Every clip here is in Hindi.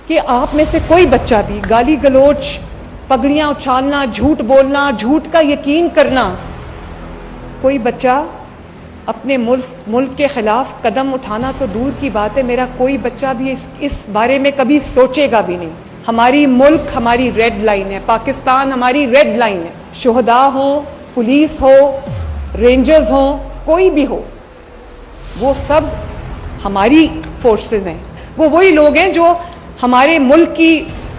कि आप में से कोई बच्चा भी गाली गलोच, पगड़ियां उछालना, झूठ बोलना, झूठ का यकीन करना, कोई बच्चा अपने मुल्क के खिलाफ कदम उठाना तो दूर की बात है, मेरा कोई बच्चा भी इस बारे में कभी सोचेगा भी नहीं। हमारी मुल्क हमारी रेड लाइन है, पाकिस्तान हमारी रेड लाइन है। शुहदा हो, पुलिस हो, रेंजर्स हो, कोई भी हो, वो सब हमारी फोर्सेस हैं। वो वही लोग हैं जो हमारे मुल्क की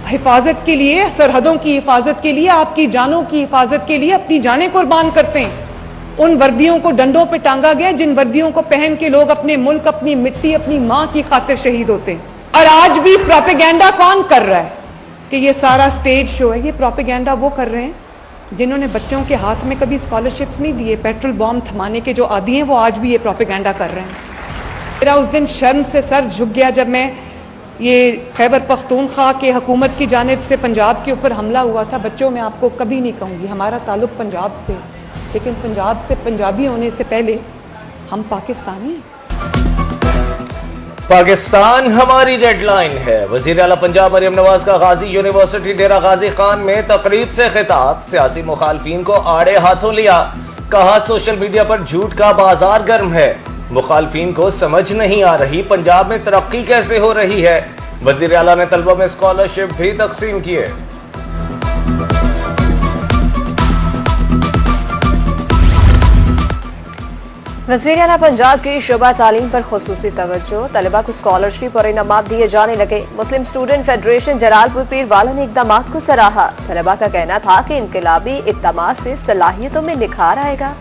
हिफाजत के लिए, सरहदों की हिफाजत के लिए, आपकी जानों की हिफाजत के लिए अपनी जानें कुर्बान करते हैं। उन वर्दियों को डंडों पे टांगा गया जिन वर्दियों को पहन के लोग अपने मुल्क, अपनी मिट्टी, अपनी मां की खातिर शहीद होते हैं। और आज भी प्रोपेगेंडा कौन कर रहा है कि ये सारा स्टेज शो है? ये प्रोपेगेंडा वो कर रहे हैं जिन्होंने बच्चों के हाथ में कभी स्कॉलरशिप्स नहीं दिए, पेट्रोल बॉम्ब थमाने के जो आदी हैं, वो आज भी ये प्रोपेगेंडा कर रहे हैं। मेरा उस दिन शर्म से सर झुक गया जब मैं ये खैबर पख्तूनख्वा के हुकूमत की जानिब से पंजाब के ऊपर हमला हुआ था। बच्चों, मैं आपको कभी नहीं कहूंगी हमारा ताल्लुक पंजाब से, लेकिन पंजाब से पंजाबी होने से पहले हम पाकिस्तानी हैं। पाकिस्तान हमारी रेड लाइन है। वजीर आला पंजाब मरियम नवाज का गाजी यूनिवर्सिटी डेरा गाजी खान में तकरीब से खिताब, सियासी मुखालफिन को आड़े हाथों लिया, कहा सोशल मीडिया पर झूठ का बाजार गर्म है, मुखालफिन को समझ नहीं आ रही पंजाब में तरक्की कैसे हो रही है। वजीर आला ने तलबा में स्कॉलरशिप भी तकसीम किए। वज़ीर आला पंजाब की शोबा तालीम पर खुसूसी तवज्जो, तलबा को स्कॉलरशिप और इनामात दिए जाने लगे। मुस्लिम स्टूडेंट फेडरेशन जलालपुर पीरवाला ने इक़दामात को सराहा। तलबा का कहना था कि इनकलाबी इक़दामात से सलाहियतों में निखार आएगा।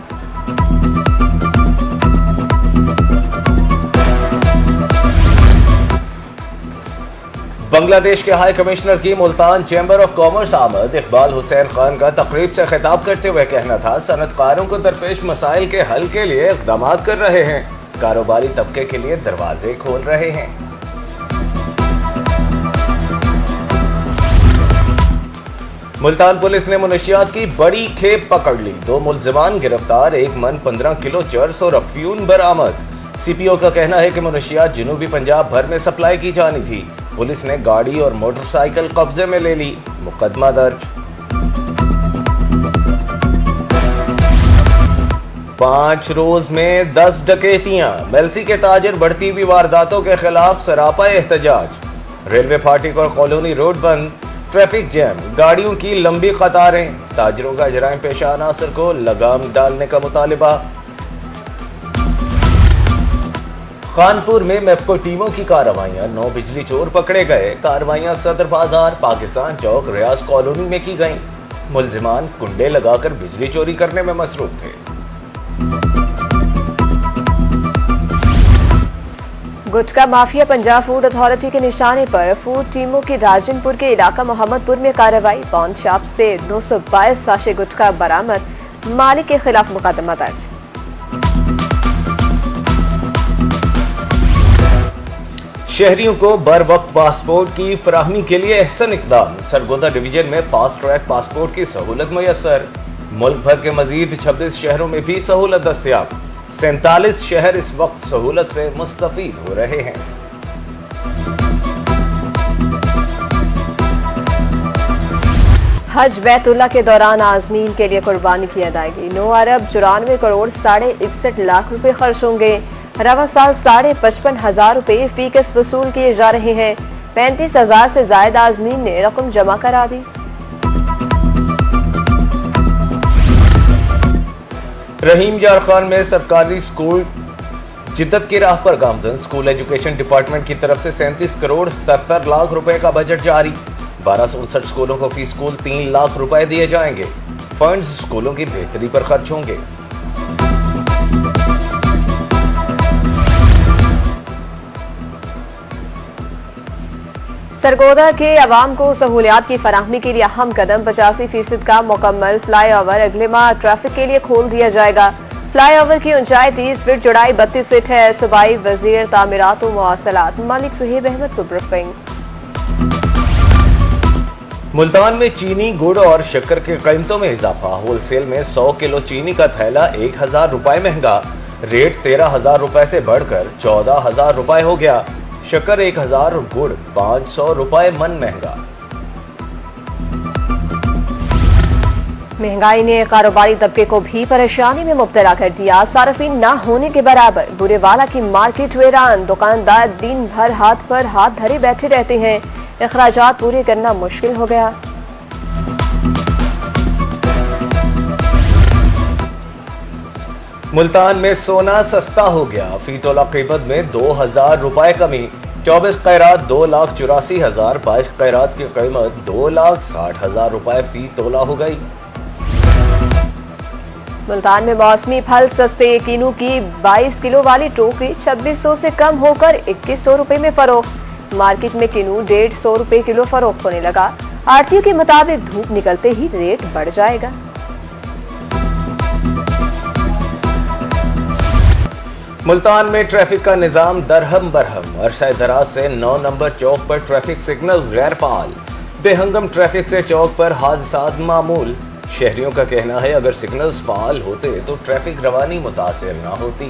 बांग्लादेश के हाई कमिश्नर की मुल्तान चैम्बर ऑफ कॉमर्स आमद इकबाल हुसैन खान का तकरीब से खिताब करते हुए कहना था, सनतकारों को दरपेश मसाइल के हल के लिए इक़दाम कर रहे हैं, कारोबारी तबके के लिए दरवाजे खोल रहे हैं। मुल्तान पुलिस ने मुनशियात की बड़ी खेप पकड़ ली, 2 मुल्जिमान गिरफ्तार, 1 मन 15 किलो चर्स और अफ्यून बरामद। सीपीओ का कहना है कि मुनशियात जनूबी पंजाब भर में सप्लाई की जानी थी। पुलिस ने गाड़ी और मोटरसाइकिल कब्जे में ले ली, मुकदमा दर्ज। 5 रोज में 10 डकैतियां, मेलसी के ताजिर बढ़ती हुई वारदातों के खिलाफ सरापा एहतजाज। रेलवे फाटक और कॉलोनी रोड बंद, ट्रैफिक जैम, गाड़ियों की लंबी कतारें, ताजिरों का जराइम पेशा अनासर को लगाम डालने का मुतालिबा। कानपुर में मेप्को टीमों की कार्रवाइयां, 9 बिजली चोर पकड़े गए। कार्रवाइयां सदर बाजार, पाकिस्तान चौक, रियाज कॉलोनी में की गईं। मुल्जिमान कुंडे लगाकर बिजली चोरी करने में मसरूफ थे। गुटखा माफिया पंजाब फूड अथॉरिटी के निशाने पर, फूड टीमों की राजनपुर के इलाका मोहम्मदपुर में कार्रवाई, पॉन शॉप से 222 साशे गुटखा बरामद, मालिक के खिलाफ मुकदमा दर्ज। शहरियों को बर वक्त पासपोर्ट की फराहमी के लिए अहसन इकदाम, सरगोदा डिवीजन में फास्ट ट्रैक पासपोर्ट की सहूलत मुयस्सर। मुल्क भर के मजीद 26 शहरों में भी सहूलत दस्तयाब, 47 शहर इस वक्त सहूलत से मुस्तफीद हो रहे हैं। हज बैतुल्लाह के दौरान आजमीन के लिए कुर्बानी की अदायगी, 9 अरब 94 करोड़ 61.5 लाख रुपए खर्च होंगे। रवा साल 55,500 रुपए फीकस वसूल किए जा रहे हैं। 35,000 से ज्यादा आजमीन ने रकम जमा करा दी। रहीम यार खान में सरकारी स्कूल जिद्दत की राह पर गामजन, स्कूल एजुकेशन डिपार्टमेंट की तरफ से 37 करोड़ 77 लाख रुपए का बजट जारी। 1259 स्कूलों को फी स्कूल 3 लाख रुपए दिए जाएंगे। फंड्स स्कूलों की बेहतरी पर खर्च होंगे। सरगोदा के अवाम को सहूलियात की फराहमी के लिए अहम कदम, 85% का मुकम्मल फ्लाईओवर अगले माह ट्रैफिक के लिए खोल दिया जाएगा। फ्लाईओवर की ऊंचाई 30 फीट, चौड़ाई 32 फीट है। सूबाई वजीर तामीरात व मवासलात मलिक सुहेब अहमद को ब्रीफिंग। मुल्तान में चीनी, गुड़ और शक्कर की कीमतों में इजाफा, होलसेल में 100 किलो चीनी का थैला 1,000 रुपए महंगा, रेट 13,000 रुपए से बढ़कर 14,000 रुपए हो गया। शक्कर 1000 और गुड़ 500 रुपए मन महंगा। महंगाई ने कारोबारी तबके को भी परेशानी में मुब्तला कर दिया। सार्फिन ना होने के बराबर। बुरेवाला की मार्केट वेरान। दुकानदार दिन भर हाथ पर हाथ धरे बैठे रहते हैं। अखराजात पूरे करना मुश्किल हो गया। मुल्तान में सोना सस्ता हो गया। फी तोला कीमत में 2000 रुपए कमी। 24 कैरात 2,84,000, 22 कैरात की कीमत 2,60,000 रुपए फी तोला हो गई। मुल्तान में मौसमी फल सस्ते। किनू की 22 किलो वाली टोकरी 2600 से कम होकर 2100 रुपए में फरोख्त। मार्केट में किनू 150 रुपए किलो फरोख्त होने लगा। आढ़तियों के मुताबिक धूप निकलते ही रेट बढ़ जाएगा। मुल्तान में ट्रैफिक का निजाम दरहम बरहम। अरसा दराज से 9 नंबर चौक पर ट्रैफिक सिग्नल्स गैर फाल। बेहंगम ट्रैफिक से चौक पर हादसात मामूल। शहरियों का कहना है अगर सिग्नल्स फाल होते तो ट्रैफिक रवानी मुतासिर न होती।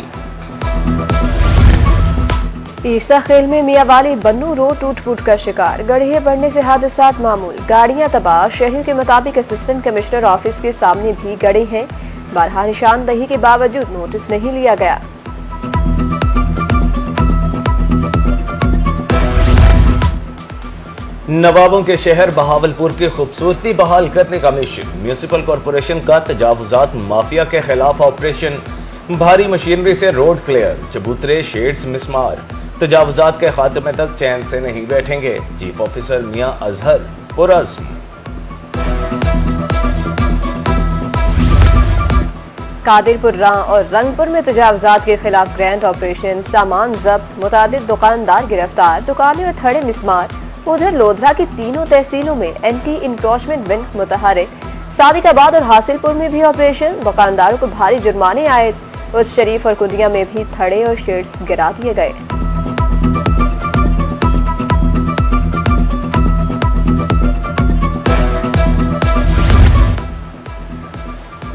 ईसा खेल में मियावाली बन्नू रोड टूट फूट का शिकार। गड्ढे बढ़ने से हादसात मामूल। गाड़ियां तबाह। शहरियों के मुताबिक असिस्टेंट कमिश्नर ऑफिस के सामने भी गड्ढे हैं। बारहा निशानदही के बावजूद नोटिस नहीं लिया गया। नवाबों के शहर बहावलपुर की खूबसूरती बहाल करने का मिशन। म्यूनिसिपल कॉरपोरेशन का तजावुजात माफिया के खिलाफ ऑपरेशन। भारी मशीनरी से रोड क्लियर। चबूतरे शेड्स मिसमार। तजावुजात के खात्मे तक चैन से नहीं बैठेंगे। चीफ ऑफिसर मियां अजहर पुरअज़्म। कादिरपुर और रंगपुर में तजावुजात के खिलाफ ग्रैंड ऑपरेशन। सामान जब्त। मुतादिद दुकानदार गिरफ्तार। दुकानें और थड़े मिसमार। उधर लोधरा की तीनों तहसीलों में एंटी इंक्रोचमेंट विंग मुतहरिक। सादिकाबाद और हासिलपुर में भी ऑपरेशन। दुकानदारों को भारी जुर्माने आए। उच्च शरीफ और कुदिया में भी थड़े और शेड्स गिरा दिए गए।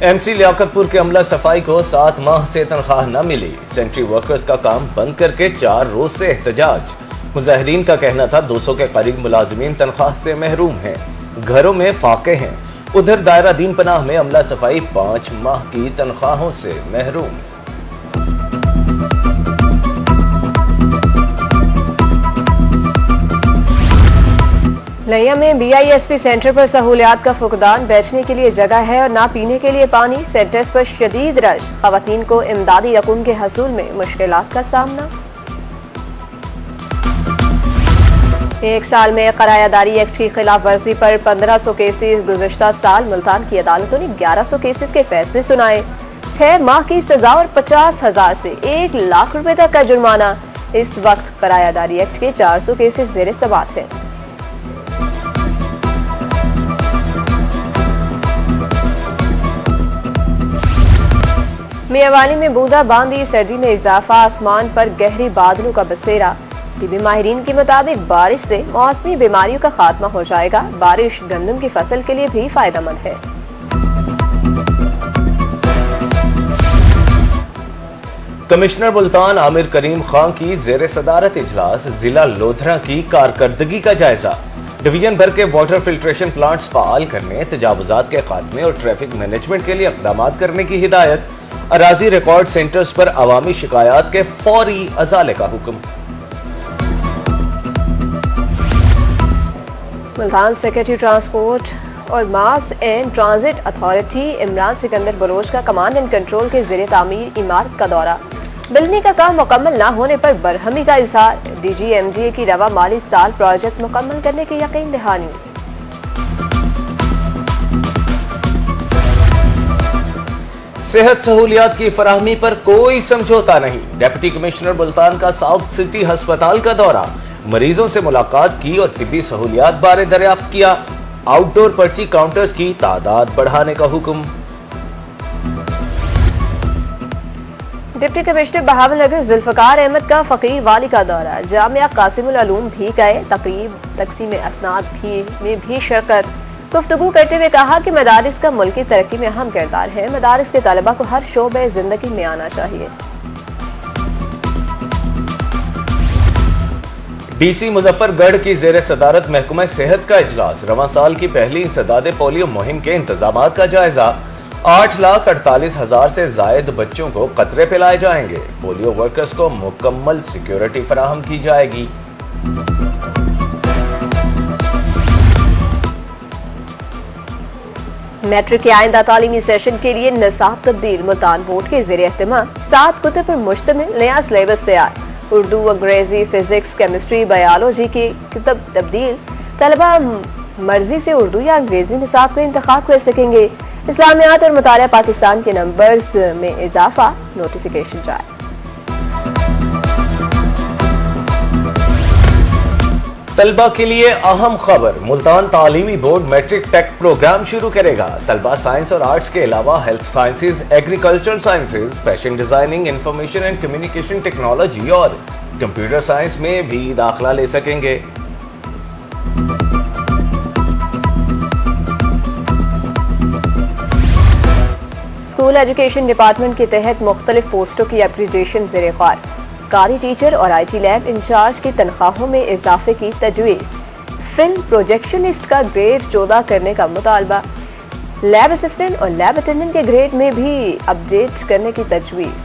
एमसी लियाकतपुर के अमला सफाई को 7 माह से तनख्वाह न मिली। सेंट्री वर्कर्स का काम बंद करके 4 रोज से एहतजाज। मुजाहिरीन का कहना था 200 के करीब मुलाजिमीन तनख्वाह से महरूम हैं। घरों में फाके हैं। उधर दायरा दीन पनाह में अमला सफाई 5 माह की तनख्वाहों से महरूम। लैया में बीआईएसपी सेंटर पर सहूलियात का फुकदान। बैठने के लिए जगह है और ना पीने के लिए पानी। सेंटर्स पर शदीद रश। खवातीन को इमदादी रकूम के हसूल में मुश्किलात का सामना। एक साल में करायादारी एक्ट की खिलाफ वर्जी पर 1500 केसेस। गुज़िश्ता साल मुल्तान की अदालतों ने 1100 केसेस के फैसले सुनाए। 6 माह की सजा और 50,000 से 1 लाख रुपए तक का जुर्माना। इस वक्त करायादारी एक्ट के 400 केसेस जेर समाअत हैं। मियावाली में बूंदाबांदी। सर्दी में इजाफा। आसमान पर गहरे बादलों का बसेरा। तिबी माहिरीन के मुताबिक बारिश से मौसमी बीमारियों का खात्मा हो जाएगा। बारिश गंदम की फसल के लिए भी फायदेमंद है। कमिश्नर मुल्तान आमिर करीम खान की जेर सदारत इजलास। जिला लोधरा की कारकर्दगी का जायजा। डिवीजन भर के वाटर फिल्ट्रेशन प्लांट्स फाल करने, तजावुजात के खात्मे और ट्रैफिक मैनेजमेंट के लिए इक़दाम करने की हिदायत। अराजी रिकॉर्ड सेंटर्स पर अवामी शिकायत के फौरी अजाले का हुक्म। मुल्तान सेक्रेटरी ट्रांसपोर्ट और mass and transit authority Imran Sikandar Baloch का कमांड एंड कंट्रोल के ज़ेरे तामीर इमारत का दौरा। बिल्डिंग का काम मुकम्मल न होने पर बरहमी का इजहार। डीजीएमडीए की रवा माली साल प्रोजेक्ट मुकम्मल करने की यकीन दहानी। सेहत सहूलियात की फराहमी पर कोई समझौता नहीं। डिप्टी कमिश्नर मुल्तान का साउथ सिटी अस्पताल का दौरा। मरीजों से मुलाकात की और तिब्बी सहूलियात बारे दरियाफ्त किया। आउटडोर पर्ची काउंटर्स की तादाद बढ़ाने का हुक्म। डिप्टी कमिश्नर बहावलनगर जुल्फकार अहमद का फकीर वाली का दौरा। जामिया कासिमुल उलूम भी गए। तकरीब तकसीम असनाद में भी शिरकत। गुफ्तगू करते हुए कहा कि मदारिस का मुल्की तरक्की में अहम किरदार है। मदारिस के तलबा को हर शोबे जिंदगी में आना चाहिए। डीसी मुजफ्फरगढ़ की जेर सदारत महकमा सेहत का इजलास, रवां साल की पहली इंसदादे पोलियो मुहिम के इंतजामात का जायजा। 8,48,000 से जायद बच्चों को कतरे पिलाए जाएंगे। पोलियो वर्कर्स को मुकम्मल सिक्योरिटी फराहम की जाएगी। मैट्रिक के आइंदा तालीमी सेशन के लिए निसाब तब्दील, मुल्तान बोर्ड के ज़ेरे एहतमाम 7 कुतुब पर मुश्तमिल नया सिलेबस तैयार। उर्दू, अंग्रेजी, फिजिक्स, केमिस्ट्री, बायोलॉजी की किताब तब्दील। तलबा मर्जी से उर्दू या अंग्रेजी निसाब का इंतखाब कर सकेंगे। इस्लामियात और मुतालिया पाकिस्तान के नंबर्स में इजाफा, नोटिफिकेशन जारी। तलबा के लिए अहम खबर, मुल्तान तालीमी बोर्ड मैट्रिक टेक प्रोग्राम शुरू करेगा। तलबा साइंस और आर्ट्स के अलावा health sciences, agricultural sciences, fashion designing, information and communication technology और कंप्यूटर साइंस में भी दाखिला ले सकेंगे। स्कूल एजुकेशन डिपार्टमेंट के तहत मुख्तलिफ पोस्टों की अपग्रेडेशन ज़ेरे ख्वार। कारी टीचर और IT लैब इंचार्ज की तनख्वाहों में इजाफे की तजवीज़। फिल्म प्रोजेक्शनिस्ट का ग्रेड 14 करने का मुतालबा। लैब असिस्टेंट और लैब अटेंडेंट के ग्रेड में भी अपडेट करने की तजवीज़।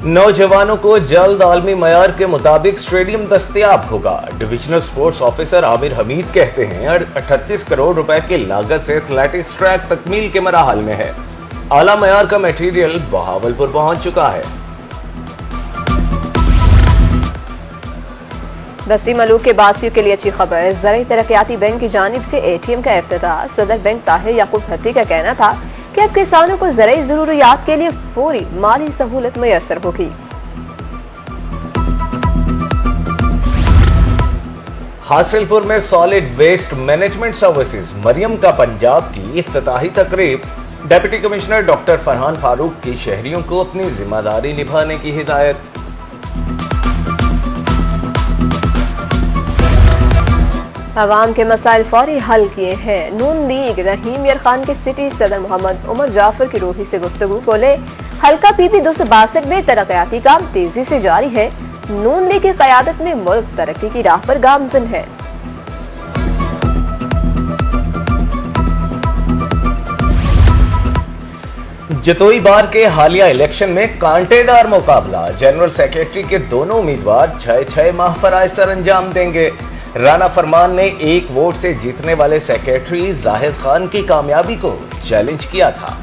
नौजवानों को जल्द आलमी मयार के मुताबिक स्टेडियम दस्तयाब होगा। Divisional sports officer Aamir Hamid कहते हैं 38 करोड़ रुपए की लागत से एथलेटिक्स ट्रैक तकमील के मराहल में है। आला मयार का मटेरियल बहावलपुर पहुंच चुका है। बस्ती मलूक के बासियों के लिए अच्छी खबर, ज़राई तरक्याती बैंक की जानिब से ATM का इफ्तिताह। सदर बैंक ताहिर याकूब भट्टी का कहना था कि अब किसानों को ज़राई ज़रूरियात के लिए फौरी माली सहूलत मैसर होगी। हासिलपुर में solid waste management services Maryam का पंजाब की इफ्तिताही तकरीब। Deputy commissioner doctor Farhan Farooq की शहरियों को अपनी जिम्मेदारी निभाने की हिदायत। अवाम के मसाइल फौरी हल किए हैं। नून लीग रहीम यार खान के सिटी सदर मोहम्मद उमर जाफर की रूही से गुफ्तगू बोले, हल्का PP 262 में तरक्याती काम तेजी से जारी है। नून लीग की क़यादत में मुल्क तरक्की की राह पर गामजन है। जतोई बार के हालिया इलेक्शन में कांटेदार मुकाबला। जनरल सेक्रेटरी के दोनों उम्मीदवार 6-6 माह फराइज सर अंजाम देंगे। राना फरमान ने 1 वोट से जीतने वाले सेक्रेटरी जाहिद खान की कामयाबी को चैलेंज किया था।